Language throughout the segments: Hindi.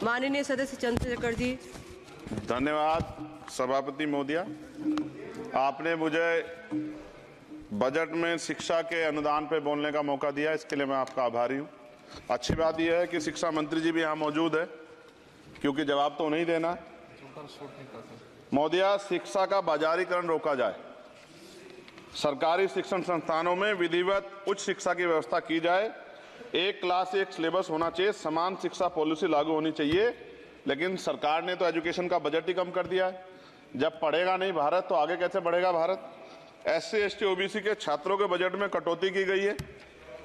माननीय सदस्य चंद्रशेखर जी। धन्यवाद सभापति महोदया। आपने मुझे बजट में शिक्षा के अनुदान पे बोलने का मौका दिया, इसके लिए मैं आपका आभारी हूँ। अच्छी बात यह है कि शिक्षा मंत्री जी भी यहाँ मौजूद है, क्योंकि जवाब तो नहीं देना। महोदया, शिक्षा का बाजारीकरण रोका जाए, सरकारी शिक्षण संस्थानों में विधिवत उच्च शिक्षा की व्यवस्था की जाए, एक क्लास एक सिलेबस होना चाहिए, समान शिक्षा पॉलिसी लागू होनी चाहिए। लेकिन सरकार ने तो एजुकेशन का बजट ही कम कर दिया है। जब पढ़ेगा नहीं भारत तो आगे कैसे बढ़ेगा भारत। SC ST OBC के छात्रों के बजट में कटौती की गई है,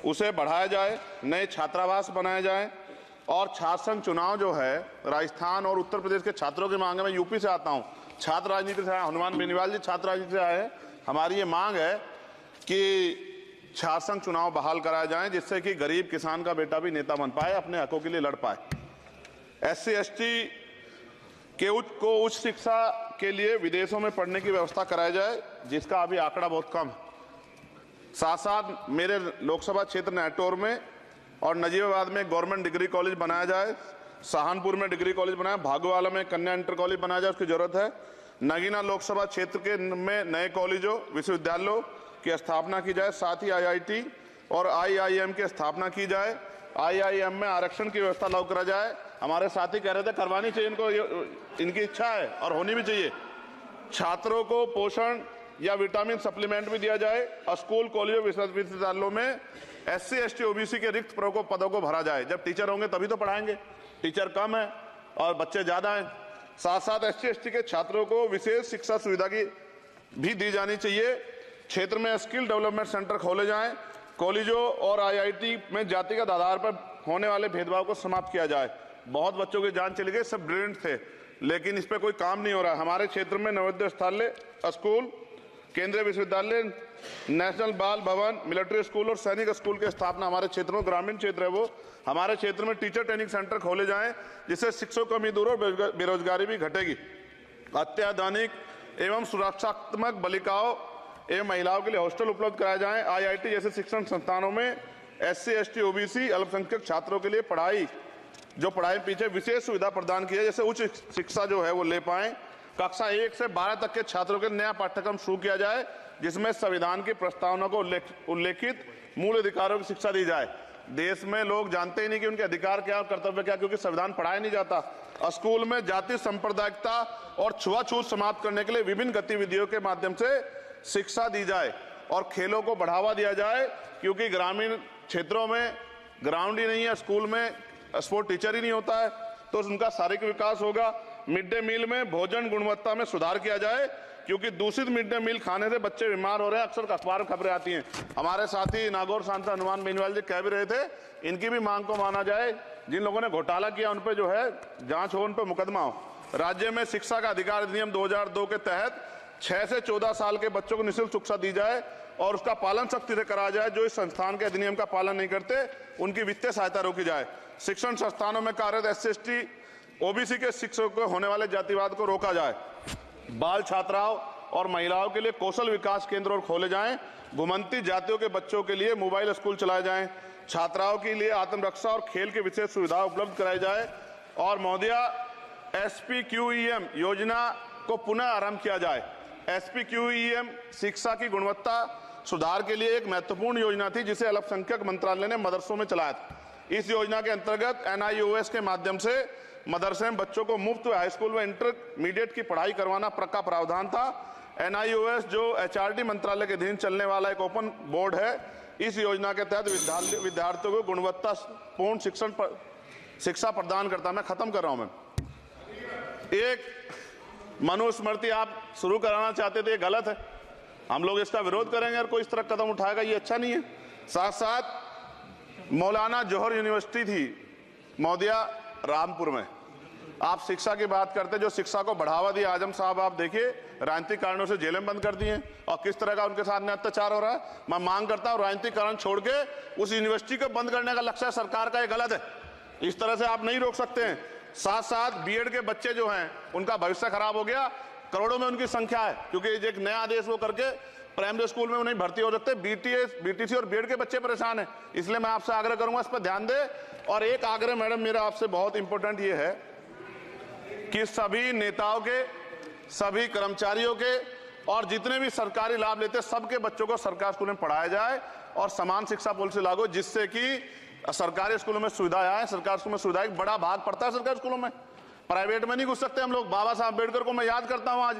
उसे बढ़ाया जाए, नए छात्रावास बनाए जाए और छात्र संघ चुनाव जो है राजस्थान और उत्तर प्रदेश के छात्रों की मांग है। मैं यूपी से आता हूँ, छात्र राजनीति से आया, हनुमान बेनीवाल जी छात्र राजनीति से आए हैं। हमारी ये मांग है कि छात्र संघ चुनाव बहाल कराए जाएं, जिससे कि गरीब किसान का बेटा भी नेता बन पाए, अपने हकों के लिए लड़ पाए। SC ST के उच्च शिक्षा के लिए विदेशों में पढ़ने की व्यवस्था कराई जाए, जिसका अभी आंकड़ा बहुत कम है। साथ साथ मेरे लोकसभा क्षेत्र नैटौर में और नजीबाबाद में गवर्नमेंट डिग्री कॉलेज बनाया जाए, सहारनपुर में डिग्री कॉलेज बनाया, भागोवाला में कन्या इंटर कॉलेज बनाया जाए, उसकी जरूरत है। नगीना लोकसभा क्षेत्र के में नए कॉलेजों विश्वविद्यालयों की स्थापना की जाए, साथ ही IIT और IIM की स्थापना की जाए। IIM में आरक्षण की व्यवस्था लागू करा जाए। हमारे साथी कह रहे थे करवानी चाहिए, इनको इनकी इच्छा है और होनी भी चाहिए। छात्रों को पोषण या विटामिन सप्लीमेंट भी दिया जाए और स्कूल कॉलेजों विश्वविद्यालयों में SC ST OBC के रिक्त पदों को भरा जाए। जब टीचर होंगे तभी तो पढ़ाएंगे, टीचर कम है और बच्चे ज्यादा हैं। साथ साथ SC ST के छात्रों को विशेष शिक्षा सुविधा की भी दी जानी चाहिए। क्षेत्र में स्किल डेवलपमेंट सेंटर खोले जाएं, कॉलेजों और IIT में जातिगत आधार पर होने वाले भेदभाव को समाप्त किया जाए। बहुत बच्चों की जान चली गई, सब ब्रिलियंट थे, लेकिन इस पर कोई काम नहीं हो रहा। हमारे क्षेत्र में नवोदय विद्यालय स्कूल, केंद्रीय विश्वविद्यालय, नेशनल बाल भवन, मिलिट्री स्कूल और सैनिक स्कूल की स्थापना हमारे क्षेत्र में, ग्रामीण क्षेत्र है वो, हमारे क्षेत्र में टीचर ट्रेनिंग सेंटर खोले जाएं, जिससे शिक्षकों की कमी दूर और बेरोजगारी भी घटेगी। अत्याधुनिक एवं सुरक्षात्मक बालिकाओं एवं महिलाओं के लिए हॉस्टल उपलब्ध कराए जाएं। IIT जैसे शिक्षण संस्थानों में SC ST OBC अल्पसंख्यक छात्रों के लिए पढ़ाई पीछे विशेष सुविधा प्रदान की है, जैसे उच्च शिक्षा जो है वो ले पाए। कक्षा 1 से 12 तक के छात्रों के नया पाठ्यक्रम शुरू किया जाए, जिसमें संविधान की प्रस्तावना को उल्लेखित मूल अधिकारों की शिक्षा दी जाए। देश में लोग जानते ही नहीं कि उनके अधिकार क्या और कर्तव्य क्या, क्योंकि संविधान पढ़ाया नहीं जाता। स्कूल में जाति सांप्रदायिकता और छुआछूत समाप्त करने के लिए विभिन्न गतिविधियों के माध्यम से शिक्षा दी जाए और खेलों को बढ़ावा दिया जाए, क्योंकि ग्रामीण क्षेत्रों में ग्राउंड ही नहीं है, स्कूल में स्पोर्ट टीचर ही नहीं होता है, तो उनका शारीरिक विकास होगा। मिड डे मील में भोजन गुणवत्ता में सुधार किया जाए, क्योंकि दूषित मिड डे मील खाने से बच्चे बीमार हो रहे हैं, अक्सर अखबार में खबरें आती हैं। हमारे साथी नागौर सांसद हनुमान बेनीवाल जी कह भी रहे थे, इनकी भी मांग को माना जाए। जिन लोगों ने घोटाला किया उन पर जो है जांच हो, उन पर मुकदमा हो। राज्य में शिक्षा का अधिकार अधिनियम 2002 के तहत 6 से 14 साल के बच्चों को निःशुल्क शिक्षा दी जाए और उसका पालन सख्ती से कराया जाए। जो इस संस्थान के अधिनियम का पालन नहीं करते उनकी वित्तीय सहायता रोकी जाए। शिक्षण संस्थानों में कार्यरत SC ST OBC के शिक्षकों को होने वाले जातिवाद को रोका जाए। बाल छात्राओं और महिलाओं के लिए कौशल विकास केंद्र और खोले जाएं। घुमंती जातियों के बच्चों के लिए मोबाइल स्कूल चलाए जाएं। छात्राओं के लिए आत्मरक्षा और खेल की विशेष सुविधा उपलब्ध कराई जाए। और महोदया, SPQEM योजना को पुनः आरंभ किया जाए। SPQEM शिक्षा की गुणवत्ता सुधार के लिए एक महत्वपूर्ण योजना थी, जिसे अल्पसंख्यक मंत्रालय ने मदरसों में चलाया था। इस योजना के अंतर्गत NIOS के माध्यम से मदरसे में बच्चों को मुफ्त हाई स्कूल व इंटरमीडिएट की पढ़ाई करवाना का प्रावधान था। NIOS जो HRD मंत्रालय के अधीन चलने वाला एक ओपन बोर्ड है, इस योजना के तहत विद्यार्थियों को गुणवत्तापूर्ण शिक्षा प्रदान करता। मैं खत्म कर रहा हूं। मैं एक मनुस्मृति आप शुरू कराना चाहते थे, ये गलत है, हम लोग इसका विरोध करेंगे और कोई इस तरह कदम उठाएगा, ये अच्छा नहीं है। साथ साथ मौलाना जौहर यूनिवर्सिटी थी महोदया रामपुर में, आप शिक्षा की बात करते, जो शिक्षा को बढ़ावा दिया आजम साहब, आप देखिए राजनीतिक कारणों से जेलें बंद कर दी हैं और किस तरह का उनके साथ अत्याचार हो रहा है। मैं मांग करता हूं राजनीतिक कारण छोड़ के उस यूनिवर्सिटी को बंद करने का लक्ष्य सरकार का, ये गलत है, इस तरह से आप नहीं रोक सकते हैं। साथ साथ बीएड के बच्चे जो हैं उनका भविष्य खराब हो गया, करोड़ों में उनकी संख्या है, क्योंकि एक नया आदेश वो करके प्राइमरी स्कूल में उन्हें भर्ती हो सकते। BTC और बीएड के बच्चे परेशान हैं, इसलिए मैं आपसे आग्रह करूंगा इस पर ध्यान दे। और एक आग्रह मैडम मेरा आपसे बहुत इंपॉर्टेंट ये है कि सभी नेताओं के, सभी कर्मचारियों के और जितने भी सरकारी लाभ लेते हैं सबके बच्चों को सरकारी स्कूल में पढ़ाया जाए और समान शिक्षा पॉलिसी लागू, जिससे कि सरकारी स्कूलों में सुविधाएं आए। सरकारी स्कूल में सुविधाएं एक बड़ा भाग पड़ता है सरकारी स्कूलों में, प्राइवेट में नहीं घुस सकते हम लोग। बाबा साहब अम्बेडकर को मैं याद करता हूं, आज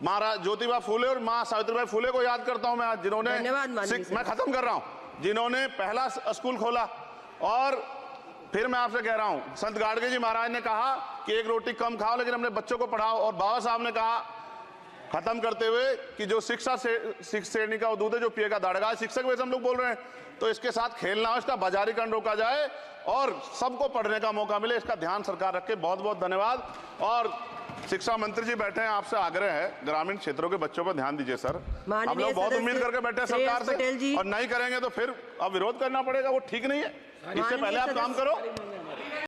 महाराज ज्योतिबा फूले और मां सावित्रीबाई फूले को याद करता हूं मैं आज, जिन्होंने, मैं खत्म कर रहा हूं, जिन्होंने पहला स्कूल खोला। और फिर मैं आपसे कह रहा हूं, संत गाडगे जी महाराज ने कहा कि एक रोटी कम खाओ लेकिन अपने बच्चों को पढ़ाओ। और बाबा साहब ने कहा खत्म करते हुए कि जो शिक्षा श्रेणी का दूध है जो पिएगा दाड़ेगा। शिक्षक वैसे हम लोग बोल रहे हैं, तो इसके साथ खेलना हो, इसका बाजारीकरण रोका जाए और सबको पढ़ने का मौका मिले, इसका ध्यान सरकार रखे। बहुत बहुत धन्यवाद। और शिक्षा मंत्री जी बैठे हैं, आपसे आग्रह है ग्रामीण क्षेत्रों के बच्चों पर ध्यान दीजिए सर। हम लोग बहुत उम्मीद करके बैठे हैं सरकार से, और नहीं करेंगे तो फिर अब विरोध करना पड़ेगा, वो ठीक नहीं है। इससे पहले आप काम करो।